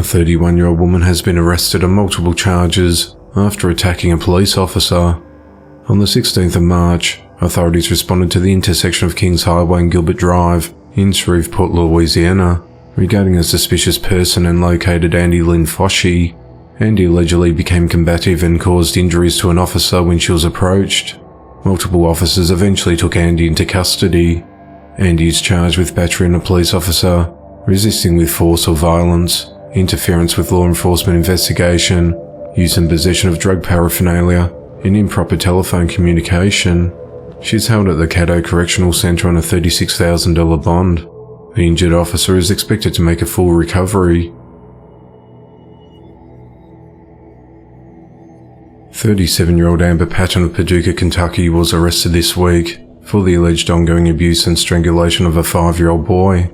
31-year-old woman has been arrested on multiple charges after attacking a police officer. On the 16th of March, authorities responded to the intersection of Kings Highway and Gilbert Drive in Shreveport, Louisiana, regarding a suspicious person and located Andy Lynn Foshee. Andy allegedly became combative and caused injuries to an officer when she was approached. Multiple officers eventually took Andy into custody. Andy is charged with battery on a police officer, resisting with force or violence, interference with law enforcement investigation, use and possession of drug paraphernalia, and improper telephone communication. She is held at the Caddo Correctional Center on a $36,000 bond. The injured officer is expected to make a full recovery. 37-year-old Amber Patton of Paducah, Kentucky was arrested this week for the alleged ongoing abuse and strangulation of a 5-year-old boy.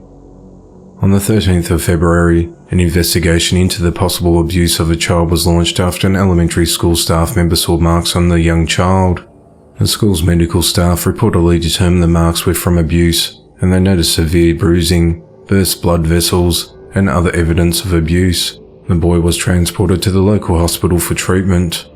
On the 13th of February, an investigation into the possible abuse of a child was launched after an elementary school staff member saw marks on the young child. The school's medical staff reportedly determined the marks were from abuse, and they noticed severe bruising, burst blood vessels, and other evidence of abuse. The boy was transported to the local hospital for treatment.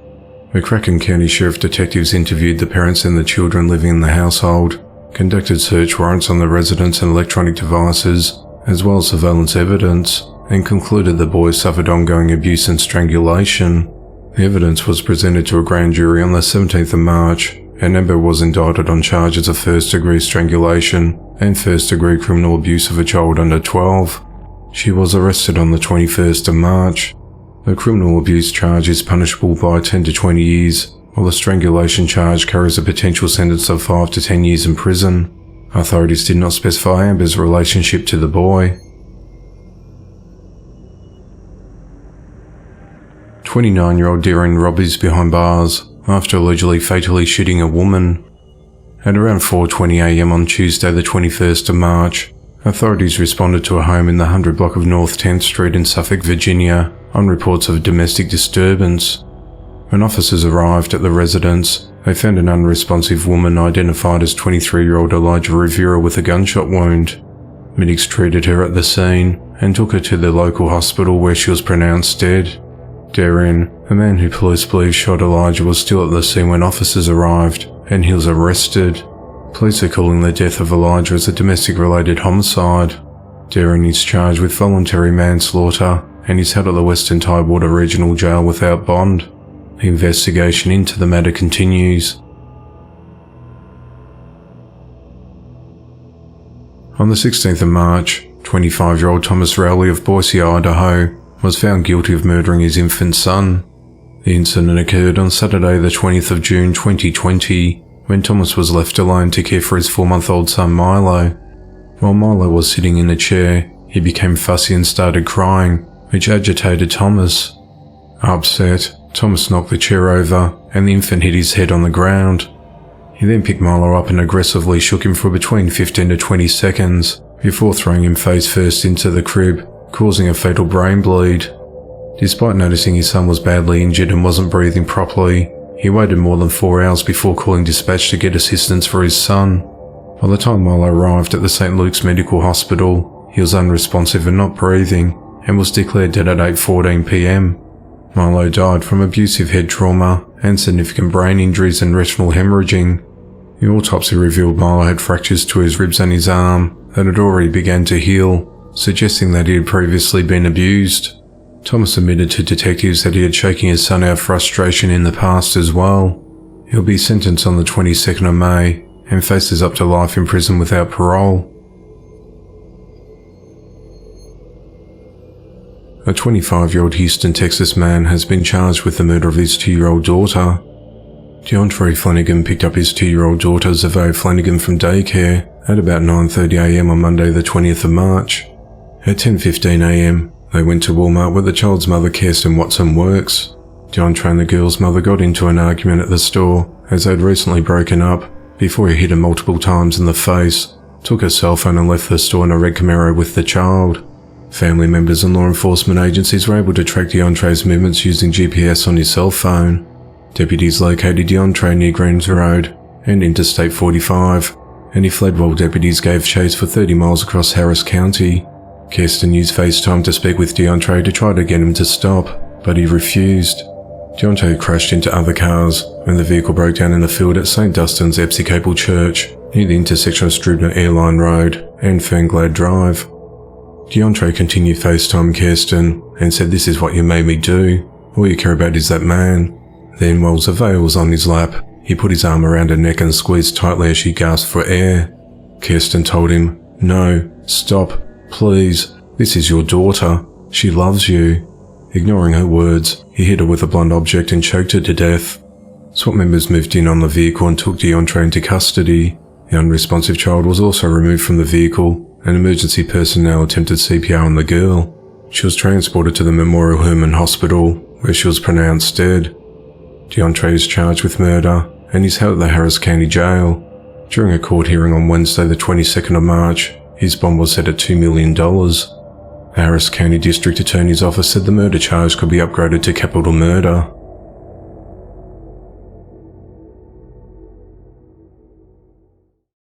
McCracken County Sheriff detectives interviewed the parents and the children living in the household, conducted search warrants on the residence and electronic devices, as well as surveillance evidence, and concluded the boy suffered ongoing abuse and strangulation. The evidence was presented to a grand jury on the 17th of March, and Amber was indicted on charges of first-degree strangulation and first-degree criminal abuse of a child under 12. She was arrested on the 21st of March. The criminal abuse charge is punishable by 10 to 20 years, while the strangulation charge carries a potential sentence of 5 to 10 years in prison. Authorities did not specify Amber's relationship to the boy. 29-year-old Darren Robb is behind bars after allegedly fatally shooting a woman. At around 4:20 a.m. on Tuesday the 21st of March, authorities responded to a home in the 100 block of North 10th Street in Suffolk, Virginia, on reports of domestic disturbance. When officers arrived at the residence, they found an unresponsive woman identified as 23-year-old Elijah Rivera with a gunshot wound. Medics treated her at the scene and took her to the local hospital where she was pronounced dead. Darren, a man who police believe shot Elijah, was still at the scene when officers arrived, and he was arrested. Police are calling the death of Elijah as a domestic-related homicide. Darren is charged with voluntary manslaughter and is held at the Western Tidewater Regional Jail without bond. The investigation into the matter continues. On the 16th of March, 25-year-old Thomas Rowley of Boise, Idaho, was found guilty of murdering his infant son. The incident occurred on Saturday the 20th of June 2020, when Thomas was left alone to care for his 4-month-old son Milo. While Milo was sitting in a chair, he became fussy and started crying, which agitated Thomas. Upset, Thomas knocked the chair over and the infant hit his head on the ground. He then picked Milo up and aggressively shook him for between 15 to 20 seconds before throwing him face first into the crib, causing a fatal brain bleed. Despite noticing his son was badly injured and wasn't breathing properly, he waited more than 4 hours before calling dispatch to get assistance for his son. By the time Milo arrived at the St. Luke's Medical Hospital, he was unresponsive and not breathing, and was declared dead at 8:14 p.m. Milo died from abusive head trauma and significant brain injuries and retinal hemorrhaging. The autopsy revealed Milo had fractures to his ribs and his arm that had already begun to heal, suggesting that he had previously been abused. Thomas admitted to detectives that he had shaken his son out of frustration in the past as well. He'll be sentenced on the 22nd of May and faces up to life in prison without parole. A 25-year-old Houston, Texas man has been charged with the murder of his 2-year-old daughter. DeAndre Flanagan picked up his 2-year-old daughter Zavae Flanagan from daycare at about 9:30 a.m. on Monday the 20th of March. At 10:15 a.m., they went to Walmart where the child's mother, Kirsten Watson, works. DeAndre and the girl's mother got into an argument at the store as they'd recently broken up before he hit her multiple times in the face, took her cell phone and left the store in a red Camaro with the child. Family members and law enforcement agencies were able to track DeAndre's movements using GPS on his cell phone. Deputies located DeAndre near Greens Road and Interstate 45, and he fled while deputies gave chase for 30 miles across Harris County. Kirsten used FaceTime to speak with DeAndre to try to get him to stop, but he refused. DeAndre crashed into other cars when the vehicle broke down in the field at St. Dunstan's Episcopal Church, near the intersection of Strubner Airline Road and Fernglade Drive. DeAndre continued FaceTime Kirsten and said, "This is what you made me do. All you care about is that man." Then, while Zavea was on his lap, he put his arm around her neck and squeezed tightly as she gasped for air. Kirsten told him, "No, stop, please. This is your daughter. She loves you." Ignoring her words, he hit her with a blunt object and choked her to death. SWAT members moved in on the vehicle and took DeAndre into custody. The unresponsive child was also removed from the vehicle, and emergency personnel attempted CPR on the girl. She was transported to the Memorial Hermann Hospital, where she was pronounced dead. DeAndre is charged with murder and is held at the Harris County Jail. During a court hearing on Wednesday the 22nd of March, his bond was set at $2 million. The Harris County District Attorney's Office said the murder charge could be upgraded to capital murder.